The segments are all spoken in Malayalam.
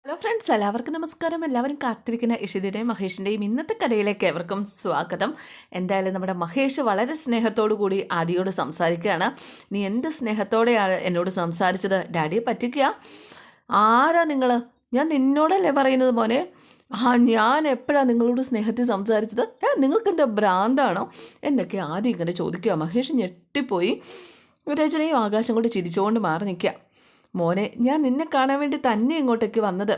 ഹലോ ഫ്രണ്ട്സ്, എല്ലാവർക്കും നമസ്കാരം. എല്ലാവരും കാത്തിരിക്കുന്ന ഇഷിതയുടെയും മഹേഷിൻ്റെയും ഇന്നത്തെ കഥയിലേക്ക് ഏവർക്കും സ്വാഗതം. എന്തായാലും നമ്മുടെ മഹേഷ് വളരെ സ്നേഹത്തോടു കൂടി ആദിയോട് സംസാരിക്കുകയാണ്. നീ എന്ത് സ്നേഹത്തോടെയാണ് എന്നോട് സംസാരിച്ചത്? ഡാഡിയെ പറ്റിക്കുക? ആരാ നിങ്ങൾ? ഞാൻ നിന്നോടല്ലേ പറയുന്നത് മോനെ. ഞാൻ എപ്പോഴാണ് നിങ്ങളോട് സ്നേഹത്തിൽ സംസാരിച്ചത്? നിങ്ങൾക്ക് എന്താ ഭ്രാന്താണോ എന്നൊക്കെ ആദ്യം ഇങ്ങനെ ചോദിക്കുക. മഹേഷ് ഞെട്ടിപ്പോയി. രചനയും ആകാശം കൊണ്ട് ചിരിച്ചുകൊണ്ട് മാറി നിൽക്കുക. മോനെ, ഞാൻ നിന്നെ കാണാൻ വേണ്ടി തന്നെ ഇങ്ങോട്ടേക്ക് വന്നത്.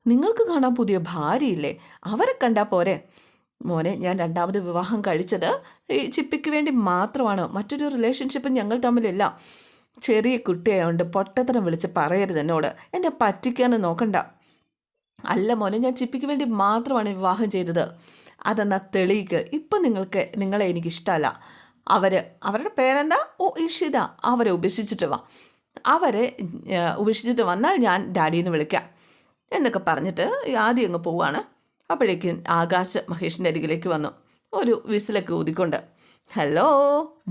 നിങ്ങൾക്ക് കാണാൻ പുതിയ ഭാര്യയില്ലേ? അവരെ കണ്ടാൽ പോരെ? മോനെ, ഞാൻ രണ്ടാമത് വിവാഹം കഴിച്ചത് ഈ ചിപ്പിക്ക് വേണ്ടി മാത്രമാണ്. മറ്റൊരു റിലേഷൻഷിപ്പും ഞങ്ങൾ തമ്മിലില്ല. ചെറിയ കുട്ടിയായതുകൊണ്ട് പൊട്ടത്തരം വിളിച്ച് പറയരുത് എന്നോട്. എന്നെ പറ്റിക്കാന്ന് നോക്കണ്ട. അല്ല മോനെ, ഞാൻ ചിപ്പിക്ക് വേണ്ടി മാത്രമാണ് വിവാഹം ചെയ്തത്. അതെന്നാ തെളിയിക്ക്. ഇപ്പം നിങ്ങളെ എനിക്കിഷ്ടമല്ല. അവരുടെ പേരെന്താ? ഓ, ഇഷിത. അവരെ ഉപേക്ഷിച്ചിട്ട് വാ. അവരെ ഉപേക്ഷിച്ചിട്ട് വന്നാൽ ഞാൻ ഡാഡിയെന്ന് വിളിക്കാം എന്നൊക്കെ പറഞ്ഞിട്ട് ആദ്യം അങ്ങ് പോവുകയാണ്. അപ്പോഴേക്കും ആകാശ് മഹേഷിൻ്റെ അരികിലേക്ക് വന്നു, ഒരു വിസിലൊക്കെ ഊതിക്കൊണ്ട്. ഹലോ,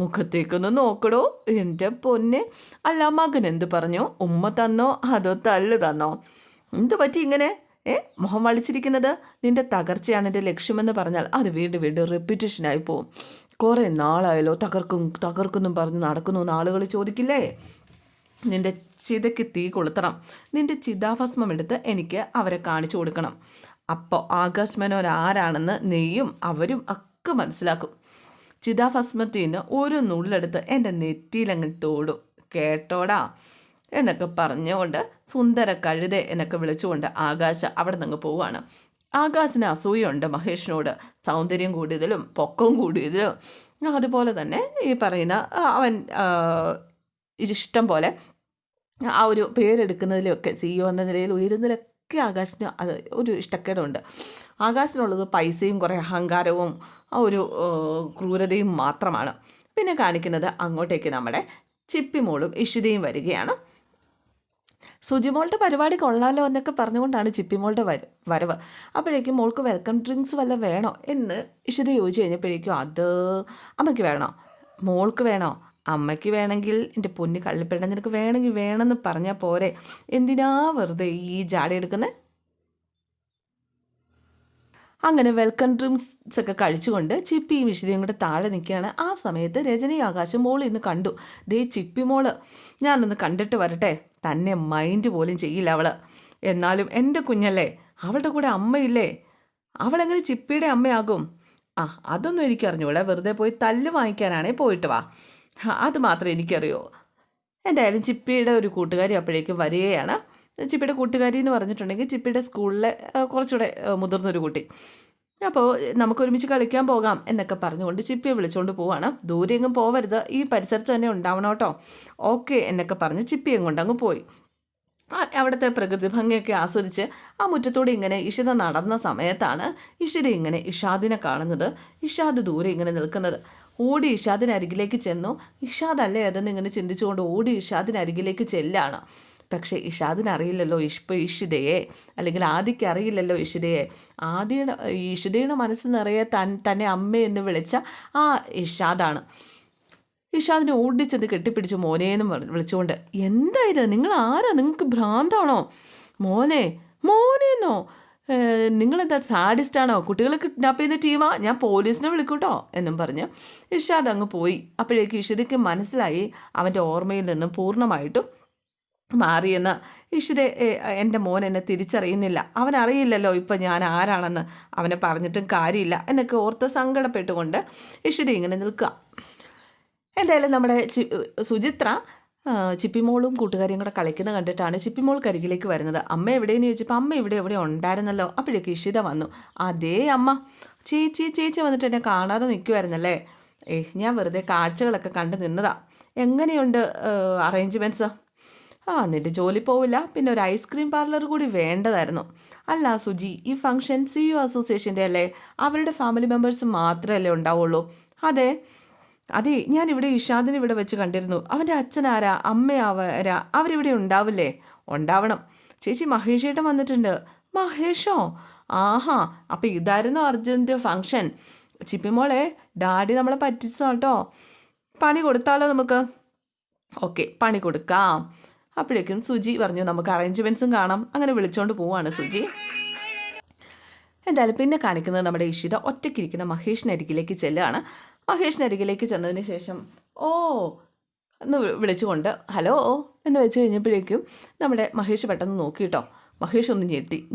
മുഖത്തേക്കൊന്ന് നോക്കടോ എൻ്റെ പൊന്നെ. അല്ല, മകൻ എന്ത് പറഞ്ഞു? ഉമ്മ തന്നോ അതോ തല്ല് തന്നോ? എന്ത് പറ്റി ഇങ്ങനെ മുഖം വളിച്ചിരിക്കുന്നത്? നിന്റെ തകർച്ചയാണ് എൻ്റെ ലക്ഷ്യമെന്ന് പറഞ്ഞാൽ അത് വീണ്ടും വീണ്ടും റെപ്പിറ്റേഷനായി പോവും. കുറേ നാളായാലോ തകർക്കുന്നും പറഞ്ഞ് നടക്കുന്നു എന്ന് ആളുകൾ ചോദിക്കില്ലേ? നിൻ്റെ ചിതയ്ക്ക് തീ കൊളുത്തണം. നിൻ്റെ ചിതാഭസ്മം എടുത്ത് എനിക്ക് അവരെ കാണിച്ചു കൊടുക്കണം. അപ്പോൾ ആകാശ് മനോഹർ ആരാണെന്ന് നെയ്യും അവരും ഒക്കെ മനസ്സിലാക്കും. ചിതാഭസ്മത്തിൽ നിന്ന് ഒരു നുള്ളെടുത്ത് എൻ്റെ നെറ്റിയിലങ്ങ് തോടും. കേട്ടോടാ എന്നൊക്കെ പറഞ്ഞുകൊണ്ട് സുന്ദര കഴുത എന്നൊക്കെ വിളിച്ചുകൊണ്ട് ആകാശ് അവിടെ നിന്ന് പോവുകയാണ്. ആകാശിന് അസൂയുണ്ട് മഹേഷിനോട്. സൗന്ദര്യം കൂടിയതിലും പൊക്കവും കൂടിയതിലും അതുപോലെ തന്നെ ഈ പറയുന്ന അവൻ ഇഷ്ടം പോലെ ആ ഒരു പേരെടുക്കുന്നതിലൊക്കെ CEO എന്ന നിലയിൽ ഉയരുന്നതിലൊക്കെ ആകാശിന് അത് ഒരു ഇഷ്ടക്കേടുണ്ട്. ആകാശിനുള്ളത് പൈസയും കുറേ അഹങ്കാരവും ആ ഒരു ക്രൂരതയും മാത്രമാണ്. പിന്നെ കാണിക്കുന്നത് അങ്ങോട്ടേക്ക് നമ്മുടെ ചിപ്പിമോളും ഇഷിതയും വരികയാണ്. സുജിമോളുടെ പരിപാടി കൊള്ളാലോ എന്നൊക്കെ പറഞ്ഞുകൊണ്ടാണ് ചിപ്പിമോളുടെ വരവ്. അപ്പോഴേക്കും മോൾക്ക് വെൽക്കം ഡ്രിങ്ക്സ് വല്ല വേണോ എന്ന് ഇഷിത ചോദിച്ചു കഴിഞ്ഞപ്പോഴേക്കും അത് അമ്മയ്ക്ക് വേണോ? മോൾക്ക് വേണോ? അമ്മയ്ക്ക് വേണമെങ്കിൽ എൻ്റെ പൊന്ന് കള്ളിപ്പെട, നിനക്ക് വേണമെങ്കിൽ വേണമെന്ന് പറഞ്ഞാൽ പോരെ. എന്തിനാ വെറുതെ ഈ ജാട എടുക്കുന്നത്? അങ്ങനെ വെൽക്കം ഡ്രിങ്ക്സ് ഒക്കെ കഴിച്ചുകൊണ്ട് ചിപ്പിയും വിശുദ്ധയും കൂടെ താഴെ നിൽക്കുകയാണ്. ആ സമയത്ത് രജനി ആകാശം മോൾ ഇന്ന് കണ്ടു. ദേ ചിപ്പി മോള്, ഞാനൊന്ന് കണ്ടിട്ട് വരട്ടെ. തന്നെ മൈൻഡ് പോലും ചെയ്യില്ല അവള്. എന്നാലും എൻ്റെ കുഞ്ഞല്ലേ, അവളുടെ കൂടെ അമ്മയില്ലേ? അവളെങ്ങനെ ചിപ്പിയുടെ അമ്മയാകും? അതൊന്നും എനിക്കറിഞ്ഞൂടെ. വെറുതെ പോയി തല്ല് വാങ്ങിക്കാനാണേ പോയിട്ട് വാ. അത് മാത്രമേ എനിക്കറിയൂ. എന്തായാലും ചിപ്പിയുടെ ഒരു കൂട്ടുകാരി അപ്പോഴേക്കും വരികയാണ്. ചിപ്പിയുടെ കൂട്ടുകാരി എന്ന് പറഞ്ഞിട്ടുണ്ടെങ്കിൽ ചിപ്പിയുടെ സ്കൂളിലെ കുറച്ചുകൂടെ മുതിർന്നൊരു കുട്ടി. അപ്പോൾ നമുക്കൊരുമിച്ച് കളിക്കാൻ പോകാം എന്നൊക്കെ പറഞ്ഞുകൊണ്ട് ചിപ്പിയെ വിളിച്ചുകൊണ്ട് പോവാണ്. ദൂരെ എങ്ങും പോവരുത്, ഈ പരിസരത്ത് തന്നെ ഉണ്ടാവണം കേട്ടോ. ഓക്കെ എന്നൊക്കെ പറഞ്ഞ് ചിപ്പിയും കൊണ്ട് അങ്ങ് പോയി. അവിടുത്തെ പ്രകൃതി ഭംഗിയൊക്കെ ആസ്വദിച്ച് ആ മുറ്റത്തൂടെ ഇങ്ങനെ ഇഷിത നടന്ന സമയത്താണ് ഇഷിത ഇങ്ങനെ ഇഷാദിനെ കാണുന്നത്. ഇഷാദ് ദൂരെ ഇങ്ങനെ നിൽക്കുന്നത്. ഓടി ഇഷാദിനരികിലേക്ക് ചെന്നു. ഇഷാദല്ലേ അതെന്ന് ഇങ്ങനെ ചിന്തിച്ചുകൊണ്ട് ഓടി ഇഷാദിനരികിലേക്ക് ചെല്ലാണ്. പക്ഷേ ഇഷാദിനറിയില്ലല്ലോ ഇഷിതയെ, അല്ലെങ്കിൽ ആദിക്ക് അറിയില്ലല്ലോ ഇഷിതയെ. ഇഷിതയുടെ മനസ്സ് നിറയെ തന്നെ അമ്മയെന്ന് വിളിച്ച ആ ഇഷാദാണ്. ഇഷാദിനെ ഓടിച്ചത് കെട്ടിപ്പിടിച്ചു മോനേന്നും വിളിച്ചുകൊണ്ട്. എന്താ ഇത്? നിങ്ങൾ ആരാ? നിങ്ങൾക്ക് ഭ്രാന്താണോ? മോനേന്നോ? നിങ്ങളെന്താ സാഡിസ്റ്റാണോ? കുട്ടികളെ കിഡ്നാപ്പ് ചെയ്യുന്ന ടീമാ? ഞാൻ പോലീസിനെ വിളിക്കൂട്ടോ എന്നും പറഞ്ഞ് ഇഷാദ് അങ്ങ് പോയി. അപ്പോഴേക്ക് ഇഷിതയ്ക്ക് മനസ്സിലായി അവൻ്റെ ഓർമ്മയിൽ നിന്നും പൂർണ്ണമായിട്ടും മാറിയെന്ന്. ഇഷിത, എൻ്റെ മോൻ എന്നെ തിരിച്ചറിയുന്നില്ല, അവനറിയില്ലല്ലോ ഇപ്പം ഞാൻ ആരാണെന്ന്, അവനെ പറഞ്ഞിട്ടും കാര്യമില്ല എന്നൊക്കെ ഓർത്ത് സങ്കടപ്പെട്ടുകൊണ്ട് ഇഷിത ഇങ്ങനെ നിൽക്കുക. എന്തായാലും നമ്മുടെ സുചിത്ര ചിപ്പിമോളും കൂട്ടുകാരിയും കൂടെ കളിക്കുന്നത് കണ്ടിട്ടാണ് ചിപ്പിമോൾ കരികിലേക്ക് വരുന്നത്. അമ്മ എവിടെയെന്ന് ചോദിച്ചപ്പോൾ അമ്മ എവിടെ ഉണ്ടായിരുന്നല്ലോ. അപ്പോഴേക്ക് ഇഷിത വന്നു. അതേ അമ്മ. ചേച്ചി വന്നിട്ട് എന്നെ കാണാതെ നിൽക്കുമായിരുന്നല്ലേ? ഞാൻ വെറുതെ കാഴ്ചകളൊക്കെ കണ്ടു നിന്നതാ. എങ്ങനെയുണ്ട് അറേഞ്ച്മെൻറ്റ്സ്? എന്നിട്ട് ജോലി പോവില്ല, പിന്നെ ഒരു ഐസ്ക്രീം പാർലർ കൂടി വേണ്ടതായിരുന്നു. അല്ല സുജി, ഈ ഫംഗ്ഷൻ CEO അസോസിയേഷൻ്റെ അല്ലേ? അവരുടെ ഫാമിലി മെമ്പേഴ്സ് മാത്രമല്ലേ ഉണ്ടാവുള്ളൂ? അതെ, ഞാനിവിടെ ഇഷാദിനെ ഇവിടെ വെച്ച് കണ്ടിരുന്നു. അവൻ്റെ അച്ഛനാരാ, അമ്മയാരാ, അവരിവിടെ ഉണ്ടാവില്ലേ? ഉണ്ടാവണം. ചേച്ചി, മഹേഷേട്ടൻ വന്നിട്ടുണ്ട്. മഹേഷോ? ആഹാ, അപ്പം ഇതായിരുന്നു അർജുൻ്റെ ഫംഗ്ഷൻ. ചിപ്പിമോളെ, ഡാഡി നമ്മളെ പറ്റിച്ചോ കേട്ടോ. പണി കൊടുത്താലോ നമുക്ക്? ഓക്കെ, പണി കൊടുക്കാം. അപ്പോഴേക്കും സുജി പറഞ്ഞു നമുക്ക് അറേഞ്ച്മെൻറ്റ്സും കാണാം. അങ്ങനെ വിളിച്ചുകൊണ്ട് പോവാണ് സുജി. എന്തായാലും പിന്നെ കാണിക്കുന്നത് നമ്മുടെ ഇഷിത ഒറ്റയ്ക്കിരിക്കുന്ന മഹേഷിനരികിലേക്ക് ചെല്ലുകയാണ്. മഹേഷിനരികിലേക്ക് ചെന്നതിന് ശേഷം ഓ എന്ന് വിളിച്ചുകൊണ്ട് ഹലോ എന്ന് വെച്ച് കഴിഞ്ഞപ്പോഴേക്കും നമ്മുടെ മഹേഷ് പെട്ടെന്ന് നോക്കിയിട്ടോ. മഹേഷ് ഒന്ന്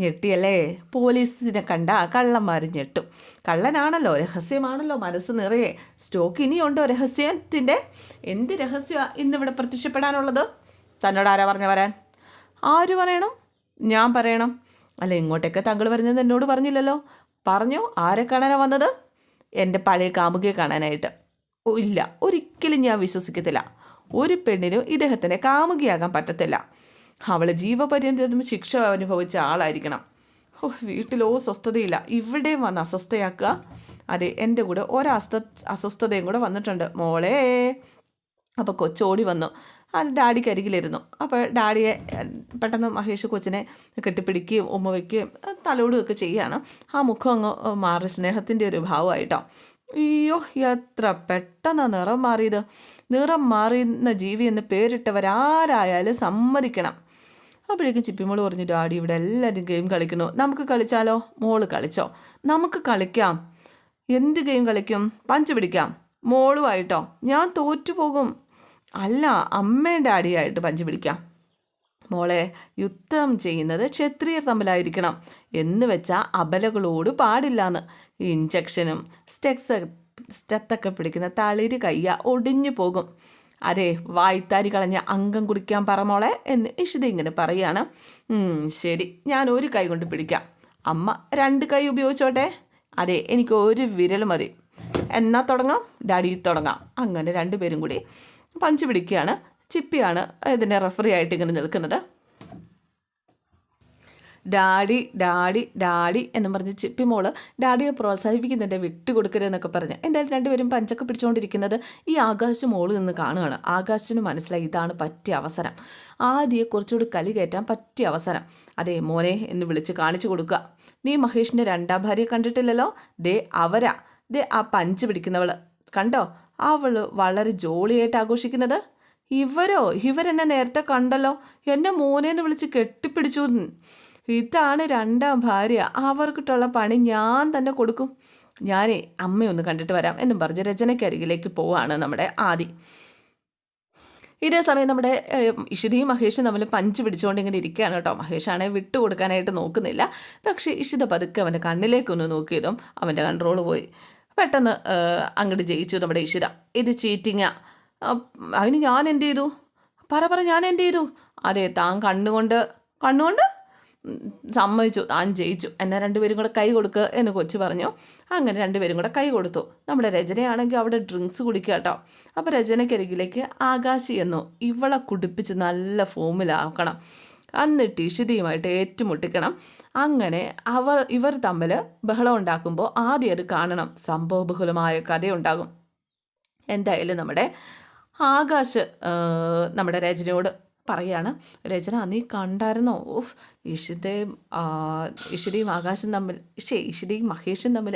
ഞെട്ടിയല്ലേ. പോലീസിനെ കണ്ട കള്ളന്മാർ ഞെട്ടും. കള്ളനാണല്ലോ, രഹസ്യമാണല്ലോ മനസ്സ് നിറയെ. സ്റ്റോക്ക് ഇനിയുണ്ടോ രഹസ്യത്തിൻ്റെ? എന്ത് രഹസ്യമാണ് ഇന്നിവിടെ പ്രത്യക്ഷപ്പെടാനുള്ളത്? തന്നോട് ആരാ പറഞ്ഞ വരാൻ? ആര് പറയണം? ഞാൻ പറയണം. അല്ല, ഇങ്ങോട്ടേക്ക് താങ്കൾ വരുന്നത് എന്നോട് പറഞ്ഞില്ലല്ലോ. പറഞ്ഞു. ആരെ കാണാനാണ് വന്നത്? എൻ്റെ പഴയ കാമുകിയെ കാണാനായിട്ട്. ഓ ഇല്ല, ഒരിക്കലും ഞാൻ വിശ്വസിക്കത്തില്ല. ഒരു പെണ്ണിനും ഇദ്ദേഹത്തിൻ്റെ കാമുകിയാകാൻ പറ്റത്തില്ല. അവൾ ജീവപര്യന്തം ശിക്ഷ അനുഭവിച്ച ആളായിരിക്കണം. ഓ വീട്ടിലോ സ്വസ്ഥതയില്ല, ഇവിടെയും വന്ന് അസ്വസ്ഥയാക്കുക. അതെ, എൻ്റെ കൂടെ അസ്വസ്ഥതയും കൂടെ വന്നിട്ടുണ്ട് മോളെ. അപ്പോൾ കൊച്ചോടി വന്നു. ഡാഡിക്ക് അരികിലിരുന്നു. അപ്പോൾ ഡാഡിയെ പെട്ടെന്ന് മഹേഷ് കൊച്ചിനെ കെട്ടിപ്പിടിക്കുകയും ഉമ്മ വയ്ക്കുകയും തലോടുകയൊക്കെ ചെയ്യുകയാണ്. ആ മുഖം അങ്ങ് മാറി സ്നേഹത്തിൻ്റെ ഒരു ഭാവമായിട്ടോ. അയ്യോ എത്ര പെട്ടെന്നാണ് നിറം മാറിയത്. നിറം മാറിയുന്ന ജീവി എന്ന് പേരിട്ടവരാരായാലും സമ്മതിക്കണം. അപ്പോഴേക്കും ചിപ്പിമോള് പറഞ്ഞു, ഡാഡി ഇവിടെ എല്ലാവരും ഗെയിം കളിക്കുന്നു, നമുക്ക് കളിച്ചാലോ? മോള് കളിച്ചോ? നമുക്ക് കളിക്കാം. എന്ത് ഗെയിം കളിക്കും? പഞ്ച് പിടിക്കാം. മോളുമായിട്ടോ? ഞാൻ തോറ്റുപോകും. അല്ല, അമ്മയും ഡാഡിയായിട്ട് പഞ്ച് പിടിക്കാം. മോളെ, യുദ്ധം ചെയ്യുന്നത് ക്ഷത്രിയർ തമ്മിലായിരിക്കണം എന്ന് വെച്ചാൽ അബലകളോട് പാടില്ലാന്ന്. ഇഞ്ചക്ഷനും സ്റ്റെത്തൊക്കെ പിടിക്കുന്ന തളിര് കയ്യ ഒടിഞ്ഞു പോകും. അതെ, വായ്ത്താരി കളഞ്ഞ അംഗം കുടിക്കാൻ പറ മോളെ എന്ന് ഇഷിത ഇങ്ങനെ പറയുകയാണ്. ശരി, ഞാൻ ഒരു കൈ കൊണ്ട് പിടിക്കാം. അമ്മ 2 കൈ ഉപയോഗിച്ചോട്ടെ. അതെ, എനിക്ക് ഒരു വിരൽ മതി. എന്നാൽ തുടങ്ങാം. ഡാഡി തുടങ്ങാം. അങ്ങനെ 2 പേരും കൂടി പഞ്ച് പിടിക്കുകയാണ്. ചിപ്പിയാണ് ഇതിൻ്റെ റെഫറി ആയിട്ട് ഇങ്ങനെ നിൽക്കുന്നത്. ഡാഡി ഡാഡി ഡാഡി എന്നും പറഞ്ഞ് ചിപ്പി മോള് ഡാഡിയെ പ്രോത്സാഹിപ്പിക്കുന്നുണ്ട്, വിട്ടുകൊടുക്കരുതെന്നൊക്കെ പറഞ്ഞ്. എന്തായാലും 2 പേരും പഞ്ചൊക്കെ പിടിച്ചുകൊണ്ടിരിക്കുന്നത് ഈ ആകാശ് മോള് നിന്ന് കാണുകയാണ്. ആകാശിന് മനസ്സിലായി ഇതാണ് പറ്റിയ അവസരം, ആദ്യം കുറച്ചുകൂടി കലി കയറ്റാൻ പറ്റിയ അവസരം. അതേ മോനെ എന്ന് വിളിച്ച് കാണിച്ചു കൊടുക്കുക. നീ മഹേഷിൻ്റെ 2ാം ഭാര്യയെ കണ്ടിട്ടില്ലല്ലോ? ദേ അവരാ, ദേ ആ പഞ്ച് പിടിക്കുന്നവൾ കണ്ടോ? അവൾ വളരെ ജോളിയായിട്ട് ആഘോഷിക്കുന്നത്. ഇവരെന്നെ നേരത്തെ കണ്ടല്ലോ, എന്നെ മോനേന്ന് വിളിച്ച് കെട്ടിപ്പിടിച്ചു. ഇതാണ് 2ാം ഭാര്യ. അവർക്കിട്ടുള്ള പണി ഞാൻ തന്നെ കൊടുക്കും. ഞാനേ അമ്മയൊന്ന് കണ്ടിട്ട് വരാം എന്നും പറഞ്ഞ് രചനയ്ക്കരികിലേക്ക് പോവാണ് നമ്മുടെ ആദി. ഇതേ സമയം നമ്മുടെ ഇഷിതയും മഹേഷും തമ്മിൽ പഞ്ച് പിടിച്ചുകൊണ്ട് ഇങ്ങനെ ഇരിക്കുകയാണ് കേട്ടോ. മഹേഷാണെ വിട്ടുകൊടുക്കാനായിട്ട് നോക്കുന്നില്ല. പക്ഷേ ഇഷിത പതുക്കെ അവൻ്റെ കണ്ണിലേക്കൊന്ന് നോക്കിയതും അവൻ്റെ കൺട്രോൾ പോയി. പെട്ടെന്ന് അങ്ങോട്ട് ജയിച്ചു നമ്മുടെ ഇഷിത. ഇത് ചീറ്റിങ്ങാ. അതിന് ഞാൻ എന്ത് ചെയ്തു? പറ ഞാൻ എന്ത് ചെയ്തു? അതെ, താൻ കണ്ണുകൊണ്ട് സമ്മതിച്ചു, താൻ ജയിച്ചു. എന്നാൽ 2 പേരും കൂടെ കൈ കൊടുക്കുക എന്ന് കൊച്ചു പറഞ്ഞു. അങ്ങനെ 2 പേരും കൂടെ കൈ കൊടുത്തു. നമ്മുടെ രചനയാണെങ്കിൽ അവിടെ ഡ്രിങ്ക്സ് കുടിക്കുക കേട്ടോ. അപ്പോൾ രചനയ്ക്കരികിലേക്ക് ആകാശി എന്നോ ഇവളെ കുടിപ്പിച്ച് നല്ല ഫോമിലാക്കണം, എന്നിട്ട് ഇഷിതയുമായിട്ട് ഏറ്റുമുട്ടിക്കണം. അങ്ങനെ ഇവർ തമ്മിൽ ബഹളം ഉണ്ടാക്കുമ്പോൾ ആദ്യം അത് കാണണം. സംഭവബഹുലമായ കഥയുണ്ടാകും. എന്തായാലും നമ്മുടെ ആകാശ് നമ്മുടെ രചനയോട് പറയാണ്, രചന നീ കണ്ടായിരുന്നോ? ഓഫ്, ഇഷിതയും ആകാശം തമ്മിൽ ഇഷിതയും മഹേഷും തമ്മിൽ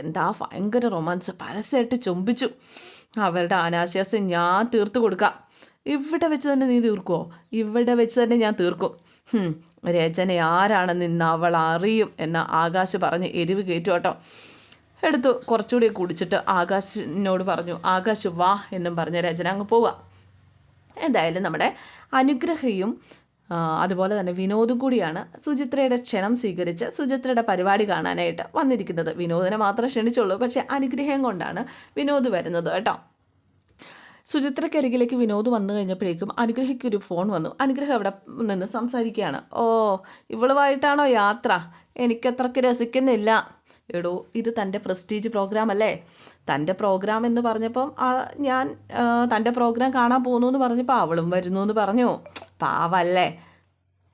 എന്താ ഭയങ്കര റൊമാൻസ്, പരസ്യമായിട്ട് ചുംബിച്ചു. അവരുടെ അനാശാസ്യം ഞാൻ തീർത്തു കൊടുക്കാം. ഇവിടെ വെച്ച് തന്നെ നീ തീർക്കുമോ? ഇവിടെ വെച്ച് തന്നെ ഞാൻ തീർക്കും. രചന ആരാണെന്ന് ഇന്ന് അവൾ അറിയും എന്ന് ആകാശ് പറഞ്ഞ് എരിവ് കയറ്റു കേട്ടോ. എടുത്തു കുറച്ചുകൂടി കുടിച്ചിട്ട് ആകാശിനോട് പറഞ്ഞു, ആകാശ് വാ എന്നും പറഞ്ഞ് രചന അങ്ങ് പോവുക. എന്തായാലും നമ്മുടെ അനുഗ്രഹയും അതുപോലെ തന്നെ വിനോദും കൂടിയാണ് സുചിത്രയുടെ ക്ഷണം സ്വീകരിച്ച് സുചിത്രയുടെ പരിപാടി കാണാനായിട്ട് വന്നിരിക്കുന്നത്. വിനോദിനെ മാത്രമേ ക്ഷണിച്ചുള്ളൂ, പക്ഷേ അനുഗ്രഹം കൊണ്ടാണ് വിനോദ് വരുന്നത് കേട്ടോ. സുചിത്രയ്ക്കരികിലേക്ക് വിനോദ് വന്നു കഴിഞ്ഞപ്പോഴേക്കും അനുഗ്രഹയ്ക്കൊരു ഫോൺ വന്നു. അനുഗ്രഹം അവിടെ നിന്ന് സംസാരിക്കുകയാണ്. ഓ, ഇവളുമായിട്ടാണോ യാത്ര? എനിക്കത്രയ്ക്ക് രസിക്കുന്നില്ല. എടോ, ഇത് തൻ്റെ പ്രസ്റ്റീജ് പ്രോഗ്രാം അല്ലേ? തൻ്റെ പ്രോഗ്രാം എന്ന് പറഞ്ഞപ്പം ഞാൻ തൻ്റെ പ്രോഗ്രാം കാണാൻ പോകുന്നു എന്ന് പറഞ്ഞപ്പോൾ അവളും വരുന്നു എന്ന് പറഞ്ഞു. പാവല്ലേ.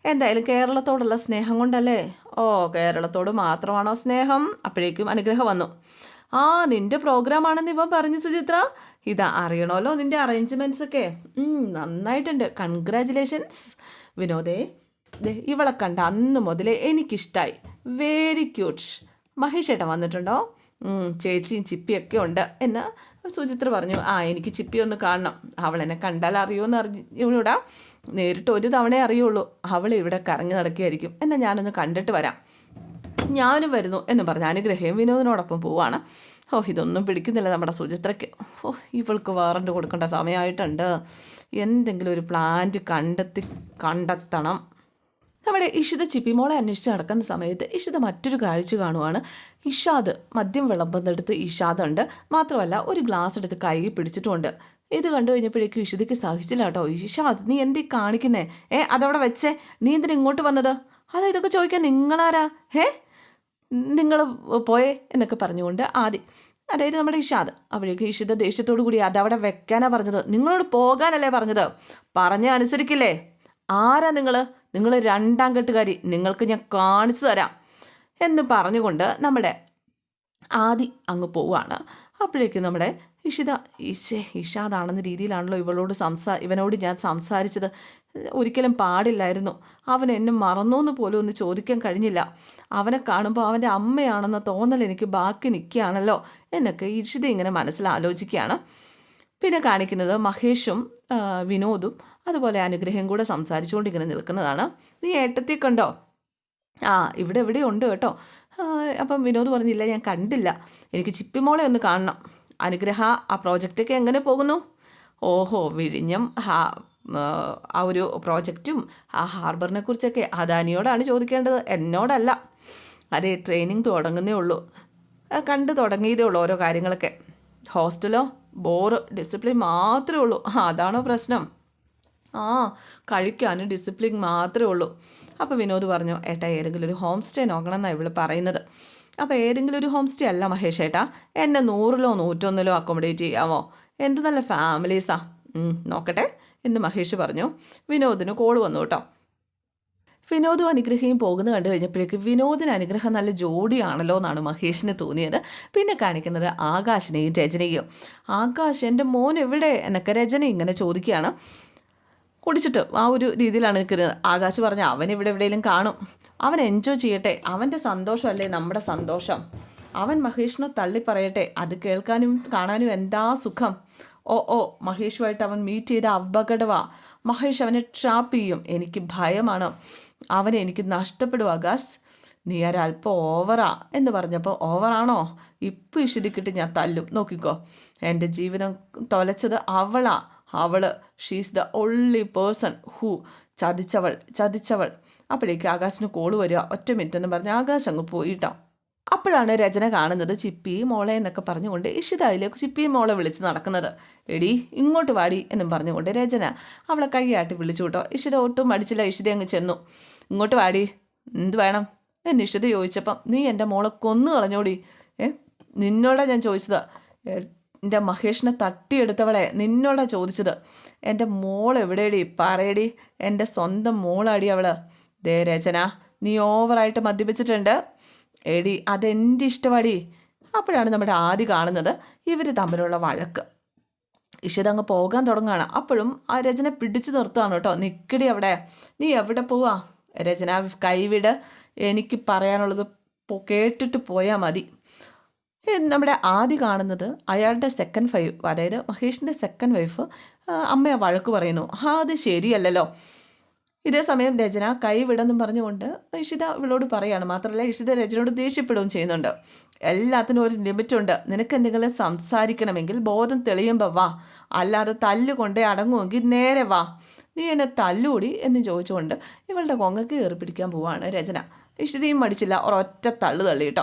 എന്തായാലും കേരളത്തോടുള്ള സ്നേഹം കൊണ്ടല്ലേ? ഓ, കേരളത്തോട് മാത്രമാണോ സ്നേഹം? അപ്പോഴേക്കും അനുഗ്രഹം വന്നു. നിൻ്റെ പ്രോഗ്രാമാണെന്ന് ഇവൻ പറഞ്ഞു സുചിത്ര. ഇതാ അറിയണമല്ലോ നിൻ്റെ അറേഞ്ച്മെൻറ്റ്സ് ഒക്കെ. നന്നായിട്ടുണ്ട്, കൺഗ്രാജുലേഷൻസ് വിനോദേ. ഇവളെ കണ്ട അന്ന് മുതലേ എനിക്കിഷ്ടമായി. Very cute. മഹേഷ് ഏട്ടൻ വന്നിട്ടുണ്ടോ? ചേച്ചിയും ചിപ്പിയൊക്കെ ഉണ്ട് എന്ന് സുചിത്ര പറഞ്ഞു, എനിക്ക് ചിപ്പി ഒന്ന് കാണണം. അവളെന്നെ കണ്ടാൽ അറിയുമെന്ന് അറിഞ്ഞൂടാ, നേരിട്ട് ഒരു തവണയേ അറിയുള്ളൂ. അവൾ ഇവിടെ കറങ്ങി നടക്കുകയായിരിക്കും. എന്നാൽ ഞാനൊന്ന് കണ്ടിട്ട് വരാം. ഞാനും വരുന്നു എന്ന് പറഞ്ഞ് അനുഗ്രഹയും വിനോദിനോടൊപ്പം പോവാണ്. ഇതൊന്നും പിടിക്കുന്നില്ല നമ്മുടെ സുചിത്രയ്ക്ക്. ഇവൾക്ക് വാറണ്ട് കൊടുക്കേണ്ട സമയമായിട്ടുണ്ട്. എന്തെങ്കിലും ഒരു പ്ലാന്റ് കണ്ടെത്തണം. നമ്മുടെ ഇഷിത ചിപ്പിമോളെ അന്വേഷിച്ച് നടക്കുന്ന സമയത്ത് ഇഷിത മറ്റൊരു കാഴ്ച കാണുവാണ്. ഇഷാദ് മദ്യം വിളമ്പുന്നിടത്ത് ഇഷാദുണ്ട്. മാത്രമല്ല ഒരു ഗ്ലാസ് എടുത്ത് കൈ പിടിച്ചിട്ടുമുണ്ട്. ഇത് കണ്ടു കഴിഞ്ഞപ്പോഴേക്കും ഇഷിതയ്ക്ക് സഹിച്ചില്ല കേട്ടോ. ഇഷാദ്, നീ എന്തീ കാണിക്കുന്നേ? അതവിടെ വെച്ചേ, നീ എന്തിനാ ഇങ്ങോട്ട് വന്നത്? ഇതൊക്കെ ചോദിക്കാൻ നിങ്ങളാരാ? നിങ്ങൾ പോയേ എന്നൊക്കെ പറഞ്ഞുകൊണ്ട് അതായത് നമ്മുടെ ഇഷാദ്. അപ്പോഴേക്ക് ഇഷിത ദേഷ്യത്തോടു കൂടി അതവിടെ വെക്കാനാ പറഞ്ഞത്. നിങ്ങളോട് പോകാനല്ലേ പറഞ്ഞത്? പറഞ്ഞ അനുസരിക്കില്ലേ? ആരാ നിങ്ങൾ രണ്ടാം കെട്ടുകാരി, നിങ്ങൾക്ക് ഞാൻ കാണിച്ചു തരാം എന്ന് പറഞ്ഞുകൊണ്ട് നമ്മുടെ ആദി അങ്ങ് പോവുകയാണ്. അപ്പോഴേക്കും നമ്മുടെ ഇഷാദാണെന്ന രീതിയിലാണല്ലോ ഇവനോട് ഞാൻ സംസാരിച്ചത്. ഒരിക്കലും പാടില്ലായിരുന്നു. അവൻ എന്നെ മറന്നു എന്ന് പോലും ഒന്ന് ചോദിക്കാൻ കഴിഞ്ഞില്ല. അവനെ കാണുമ്പോൾ അവൻ്റെ അമ്മയാണെന്ന തോന്നൽ എനിക്ക് ബാക്കി നിൽക്കുകയാണല്ലോ എന്നൊക്കെ ഇഷിത ഇങ്ങനെ മനസ്സിലാലോചിക്കുകയാണ്. പിന്നെ കാണിക്കുന്നത് മഹേഷും വിനോദും അതുപോലെ അനുഗ്രഹം കൂടെ സംസാരിച്ചുകൊണ്ട് ഇങ്ങനെ നിൽക്കുന്നതാണ്. നീ ഏട്ടത്തി കണ്ടോ? ഇവിടെ എവിടെയുണ്ട് കേട്ടോ. അപ്പം വിനോദ് പറഞ്ഞില്ല, ഞാൻ കണ്ടില്ല, എനിക്ക് ചിപ്പിമോളെ ഒന്ന് കാണണം. അനുഗ്രഹ, ആ പ്രോജക്റ്റൊക്കെ എങ്ങനെ പോകുന്നു? വിഴിഞ്ഞം ആ ഒരു പ്രോജക്റ്റും ആ ഹാർബറിനെ കുറിച്ചൊക്കെ അദാനിയോടാണ് ചോദിക്കേണ്ടത്, എന്നോടല്ല. അതേ, ട്രെയിനിങ് തുടങ്ങുന്നേ ഉള്ളൂ, കണ്ടു തുടങ്ങിയതേ ഉള്ളൂ ഓരോ കാര്യങ്ങളൊക്കെ. ഹോസ്റ്റലോ ബോറ്, ഡിസിപ്ലിൻ മാത്രമേ ഉള്ളൂ. അതാണോ പ്രശ്നം? കഴിക്കാനും ഡിസിപ്ലിൻ മാത്രമേ ഉള്ളൂ. അപ്പോൾ വിനോദ് പറഞ്ഞു, ഏട്ടാ ഏതെങ്കിലും ഒരു ഹോം സ്റ്റേ നോക്കണം എന്നാണ് ഇവൾ പറയുന്നത്. അപ്പോൾ ഏതെങ്കിലും ഒരു ഹോം സ്റ്റേ അല്ല മഹേഷ് ഏട്ടാ, എന്നെ 100-ലോ 101-ലോ അക്കോമഡേറ്റ് ചെയ്യാമോ? എന്ത് നല്ല ഫാമിലീസാ. നോക്കട്ടെ എന്ന് മഹേഷ് പറഞ്ഞു. വിനോദിന് കോൾ വന്നു കേട്ടോ. വിനോദും അനുഗ്രഹയും പോകുന്നത് കണ്ടു കഴിഞ്ഞപ്പോഴേക്ക് വിനോദിന് അനുഗ്രഹം നല്ല ജോഡിയാണല്ലോ എന്നാണ് മഹേഷിന് തോന്നിയത്. പിന്നെ കാണിക്കുന്നത് ആകാശിനെയും രചനയും. ആകാശ്, എൻ്റെ മോൻ എവിടെ എന്നൊക്കെ രചന ഇങ്ങനെ ചോദിക്കുകയാണ്. കുടിച്ചിട്ട് ആ ഒരു രീതിയിലാണ് നിൽക്കുന്നത്. ആകാശ് പറഞ്ഞ അവൻ ഇവിടെ എവിടെയെങ്കിലും കാണും, അവൻ എൻജോയ് ചെയ്യട്ടെ, അവൻ്റെ സന്തോഷമല്ലേ നമ്മുടെ സന്തോഷം. അവൻ മഹേഷിനെ തള്ളിപ്പറയട്ടെ, അത് കേൾക്കാനും കാണാനും എന്താ സുഖം. മഹേഷുമായിട്ട് അവൻ മീറ്റ് ചെയ്ത അപകടവാ. മഹേഷ് അവനെ ട്രാപ്പ് ചെയ്യും, എനിക്ക് ഭയമാണ്, അവനെ എനിക്ക് നഷ്ടപ്പെടും. ആകാശ്, നീ ഒരല്പം ഓവറാ എന്ന് പറഞ്ഞപ്പോൾ ഓവറാണോ? ഇപ്പം ഇഷിതിക്കിട്ട് ഞാൻ തല്ലും, നോക്കിക്കോ. എൻ്റെ ജീവിതം തൊലച്ചത് അവളാ. She's the only person who. ചതിച്ചവൾ. അപ്പോഴേക്ക് ആകാശിന് കോള് വരിക. ഒറ്റ മിനിറ്റ് എന്ന് പറഞ്ഞ് ആകാശ് അങ്ങ് പോയിട്ടോ. അപ്പോഴാണ് രചന കാണുന്നത് ചിപ്പി മോളെ എന്നൊക്കെ പറഞ്ഞുകൊണ്ട് ഇഷിത അതിലേക്ക് ചിപ്പി മോളെ വിളിച്ച് നടക്കുന്നത്. എടി ഇങ്ങോട്ട് വാടി എന്നും പറഞ്ഞുകൊണ്ട് രചന അവളെ കൈയാട്ടി വിളിച്ചു കേട്ടോ. ഇഷിത ഒട്ടും മടിച്ചില്ല. ഇഷിത അങ്ങ് ചെന്നു. ഇങ്ങോട്ട് വാടി, എന്ത് വേണം എന്ന് ഇഷിത ചോദിച്ചപ്പം, നീ എൻ്റെ മോളെ കൊന്നു കളഞ്ഞോടി. നിന്നോടാ ഞാൻ ചോദിച്ചത്. എൻ്റെ മഹേഷിനെ തട്ടിയെടുത്തവളെ നിന്നോടാ ചോദിച്ചത്. എൻ്റെ മോൾ എവിടെയടി? പറയടി, എൻ്റെ സ്വന്തം മോളാടി അവള്. ദേ രചന, നീ ഓവറായിട്ട് മദ്യപിച്ചിട്ടുണ്ട്. എടി, അതെൻ്റെ ഇഷ്ടമാടി. അപ്പോഴാണ് നമ്മുടെ ആദി കാണുന്നത് ഇവർ തമ്മിലുള്ള വഴക്ക്. ഇഷിത അങ്ങ് പോകാൻ തുടങ്ങുകയാണ്. അപ്പോഴും ആ രചന പിടിച്ചു നിർത്തുകയാണ് കേട്ടോ. നിൽക്കടി അവിടെ, നീ എവിടെ പോവാ? രചന, കൈവിട്, എനിക്ക് പറയാനുള്ളത് കേട്ടിട്ട് പോയാൽ മതി. നമ്മുടെ ആദി കാണുന്നത് അയാളുടെ സെക്കൻഡ് വൈഫ്, അതായത് മഹേഷിൻ്റെ സെക്കൻഡ് വൈഫ് അമ്മയെ വഴക്ക് പറയുന്നു. അത് ശരിയല്ലല്ലോ. ഇതേ സമയം രചന കൈവിടെന്നും പറഞ്ഞുകൊണ്ട് ഇഷിത ഇവളോട് പറയാണ്. മാത്രമല്ല ഇഷിത രചനയോട് ദേഷ്യപ്പെടുകയും ചെയ്യുന്നുണ്ട്. എല്ലാത്തിനും ഒരു ലിമിറ്റുണ്ട്. നിനക്ക് എന്തെങ്കിലും സംസാരിക്കണമെങ്കിൽ ബോധം തെളിയുമ്പോൾ വാ, അല്ലാതെ തല്ലുകൊണ്ടേ അടങ്ങുമെങ്കിൽ നേരെ വാ. നീ എന്നെ തല്ലൂടി എന്ന് ചോദിച്ചുകൊണ്ട് ഇവളുടെ കൊങ്ങക്ക് കയറി പിടിക്കാൻ പോവാണ് രചന. ഇഷിതയും മടിച്ചില്ല, ഒരൊറ്റ തള്ളു തള്ളി കേട്ടോ.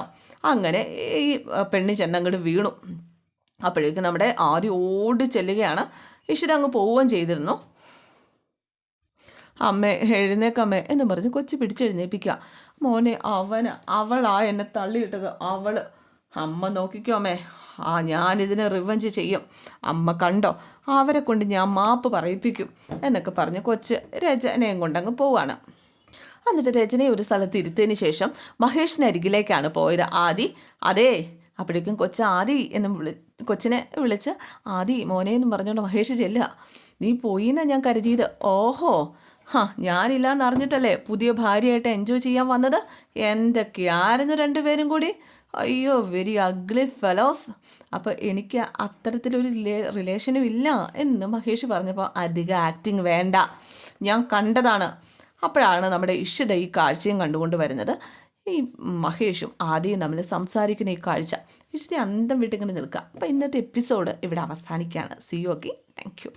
അങ്ങനെ ഈ പെണ്ണി ചെന്നങ്ങോട്ട് വീണു. അപ്പോഴേക്കും നമ്മുടെ ആദ്യം ഓടി ചെല്ലുകയാണ്. ഇഷിത അങ്ങ് പോവുകയും ചെയ്തിരുന്നു. അമ്മേ എഴുന്നേക്കമ്മേ എന്ന് പറഞ്ഞ് കൊച്ചു പിടിച്ചെഴുന്നേൽപ്പിക്കുക. മോനെ, അവളാ എന്നെ തള്ളിയിട്ടത്, അവള്. അമ്മ നോക്കിക്കോ അമ്മേ, ഞാനിതിനെ റിവഞ്ച് ചെയ്യും, അമ്മ കണ്ടോ, അവരെ കൊണ്ട് ഞാൻ മാപ്പ് പറയിപ്പിക്കും എന്നൊക്കെ പറഞ്ഞ് കൊച്ച് രചനയും കൊണ്ടങ്ങ് പോവാണ്. എന്നിട്ട് രചനയെ ഒരു സ്ഥലത്ത് ഇരുത്തതിന് ശേഷം മഹേഷിൻ്റെ അരികിലേക്കാണ് പോയത് ആദി. അതേ, അപ്പോഴേക്കും ആദി എന്ന് കൊച്ചിനെ വിളിച്ച് ആദി മോനെ എന്നും പറഞ്ഞുകൊണ്ട് മഹേഷ് ചെല്ലുക. നീ പോയിന്നാ ഞാൻ കരുതിയത്. ഓഹോ, ഞാനില്ലാന്ന് അറിഞ്ഞിട്ടല്ലേ പുതിയ ഭാര്യയായിട്ട് എൻജോയ് ചെയ്യാൻ വന്നത്. എന്തൊക്കെയായിരുന്നു രണ്ടുപേരും കൂടി. അയ്യോ, വെരി അഗ്ലി ഫെലോസ്. അപ്പോൾ എനിക്ക് അത്തരത്തിലൊരു റിലേഷനും ഇല്ല എന്ന് മഹേഷ് പറഞ്ഞപ്പോൾ അധികം ആക്ടിങ് വേണ്ട, ഞാൻ കണ്ടതാണ്. അപ്പോഴാണ് നമ്മുടെ ഇഷിത ഈ കാഴ്ചയും കണ്ടുകൊണ്ട് വരുന്നത്. ഈ മഹേഷും ആദ്യം തമ്മിൽ സംസാരിക്കുന്ന ഈ കാഴ്ച ഇഷിത അന്തം വിട്ടിങ്ങനെ നിൽക്കുക. അപ്പോൾ ഇന്നത്തെ എപ്പിസോഡ് ഇവിടെ അവസാനിക്കുകയാണ്. See you. Okay, thank U.